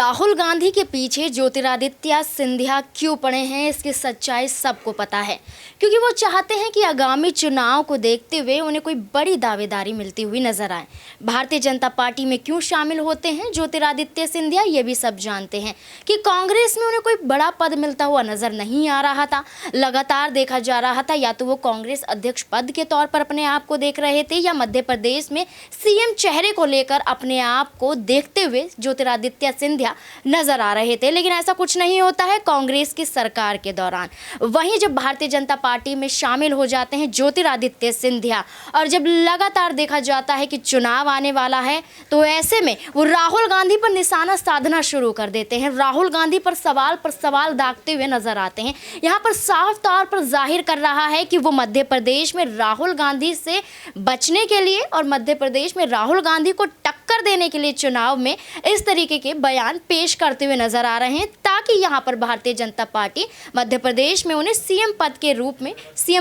राहुल गांधी के पीछे ज्योतिरादित्य सिंधिया क्यों पड़े हैं, इसकी सच्चाई सबको पता है। क्योंकि वो चाहते हैं कि आगामी चुनाव को देखते हुए उन्हें कोई बड़ी दावेदारी मिलती हुई नजर आए। भारतीय जनता पार्टी में क्यों शामिल होते हैं ज्योतिरादित्य सिंधिया, ये भी सब जानते हैं कि कांग्रेस में उन्हें कोई बड़ा पद मिलता हुआ नजर नहीं आ रहा था। लगातार देखा जा रहा था या तो वो कांग्रेस अध्यक्ष पद के तौर पर अपने आप को देख रहे थे या मध्य प्रदेश में सीएम चेहरे को लेकर अपने आप को देखते हुए ज्योतिरादित्य सिंधिया नजर आ रहे थे। लेकिन ऐसा कुछ नहीं होता है कांग्रेस की सरकार के दौरान। वहीं जब भारतीय जनता पार्टी में शामिल हो जाते हैं ज्योतिरादित्य सिंधिया और जब लगातार देखा जाता है कि चुनाव आने वाला है, तो ऐसे में वो राहुल गांधी पर निशाना साधना शुरू कर देते हैं। राहुल गांधी पर सवाल दागते हुए नजर आते हैं। यहाँ पर साफ तौर पर जाहिर कर रहा है कि वो मध्य प्रदेश में राहुल गांधी से बचने के लिए और मध्य प्रदेश में राहुल गांधी को टक्कर देने के लिए चुनाव में इस तरीके के बयान पेश करते हुए नजर आ रहे हैं, ताकि यहां पर भारतीय जनता पार्टी मध्य प्रदेश में उन्हें सीएम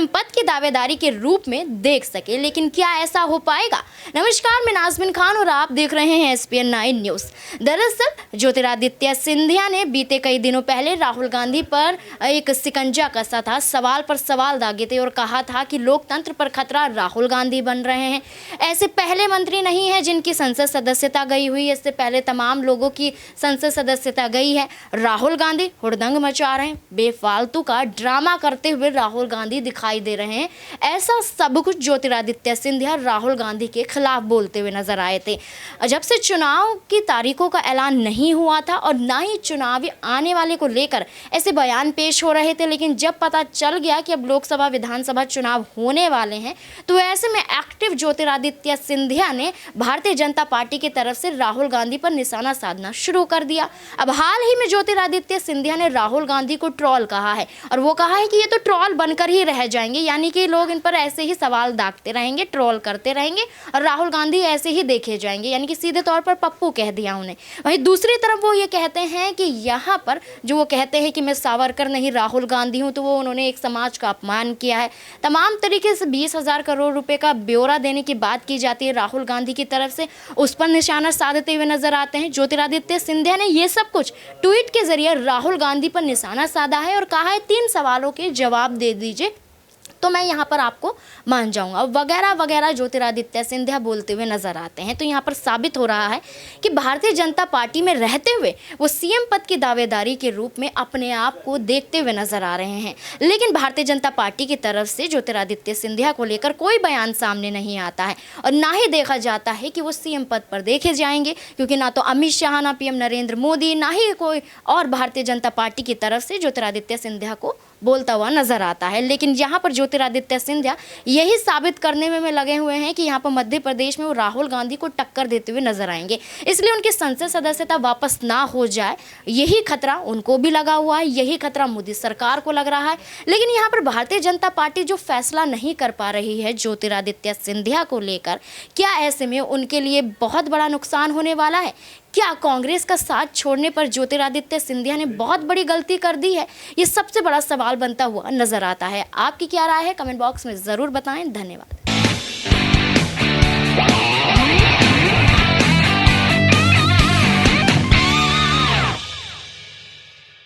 पद की दावेदारी के रूप में देख सके। लेकिन क्या ऐसा हो पाएगा? नमस्कार, मैं नाज़मीन खान और आप देख रहे हैं SPN 9 न्यूज़। दरअसल ज्योतिरादित्य सिंधिया ने बीते कई दिनों पहले राहुल गांधी पर एक शिकंजा कसा था, सवाल पर सवाल दागे थे और कहा था कि लोकतंत्र पर खतरा राहुल गांधी बन रहे हैं। ऐसे पहले मंत्री नहीं है जिनकी संसद सदस्यता गई हुई है, इससे पहले तमाम लोगों की संसद सदस्यता गई है। राहुल गांधी हुड़दंग मचा रहे हैं, बेफालतू का ड्रामा करते हुए राहुल गांधी दिखाई दे रहे हैं। ऐसा सब कुछ ज्योतिरादित्य सिंधिया राहुल गांधी के खिलाफ बोलते हुए नजर आए थे। जब से चुनाव की तारीखों का ऐलान नहीं हुआ था और ना ही चुनावी आने वाले को लेकर ऐसे बयान पेश हो रहे थे, लेकिन जब पता चल गया कि अब लोकसभा विधानसभा चुनाव होने वाले हैं, तो ऐसे में एक्टिव ज्योतिरादित्य सिंधिया ने भारतीय जनता पार्टी की तरफ से राहुल गांधी पर निशाना साधना शुरू कर दिया। अब हाल ही में ज्योतिरादित्य सिंधिया ने राहुल गांधी को ट्रोल कहा है और वो कहा है कि ये तो ट्रोल बनकर ही रह जाएंगे, यानी कि लोग इन पर ऐसे ही सवाल दागते रहेंगे, ट्रोल करते रहेंगे और राहुल गांधी ऐसे ही देखे जाएंगे, यानी कि सीधे तौर पर पप्पू कह दिया उन्हें। वहीं दूसरी तरफ वो ये कहते हैं कि यहाँ पर जो वो कहते हैं कि मैं सावरकर नहीं राहुल गांधी हूँ, तो वो उन्होंने एक समाज का अपमान किया है। तमाम तरीके से 20,000 करोड़ रुपए का ब्यौरा देने की बात की जाती है राहुल गांधी की तरफ से, उस पर निशाना साधते हुए नजर आते हैं। ज्योतिरादित्य सिंधिया ने ये सब कुछ ट्वीट के जरिए राहुल गांधी पर निशाना साधा है और कहा है 3 सवालों के जवाब दे दीजिए तो मैं यहाँ पर आपको मान जाऊंगा, वगैरह वगैरह ज्योतिरादित्य सिंधिया बोलते हुए नजर आते हैं। तो यहाँ पर साबित हो रहा है कि भारतीय जनता पार्टी में रहते हुए वो सीएम पद की दावेदारी के रूप में अपने आप को देखते हुए नजर आ रहे हैं। लेकिन भारतीय जनता पार्टी की तरफ से ज्योतिरादित्य सिंधिया को लेकर कोई बयान सामने नहीं आता है और ना ही देखा जाता है कि वो सीएम पद पर देखे जाएंगे, क्योंकि ना तो अमित शाह, ना PM नरेंद्र मोदी, ना ही कोई और भारतीय जनता पार्टी की तरफ से ज्योतिरादित्य सिंधिया को बोलता हुआ नजर आता है। लेकिन यहाँ पर ज्योतिरादित्य सिंधिया यही साबित करने में लगे हुए हैं कि यहाँ पर मध्य प्रदेश में वो राहुल गांधी को टक्कर देते हुए नजर आएंगे, इसलिए उनकी संसद सदस्यता वापस ना हो जाए, यही खतरा उनको भी लगा हुआ है, यही खतरा मोदी सरकार को लग रहा है। लेकिन यहाँ पर भारतीय जनता पार्टी जो फैसला नहीं कर पा रही है ज्योतिरादित्य सिंधिया को लेकर, क्या ऐसे में उनके लिए बहुत बड़ा नुकसान होने वाला है? क्या कांग्रेस का साथ छोड़ने पर ज्योतिरादित्य सिंधिया ने बहुत बड़ी गलती कर दी है? ये सबसे बड़ा सवाल बनता हुआ नजर आता है। आपकी क्या राय है? कमेंट बॉक्स में ज़रूर बताएं। धन्यवाद।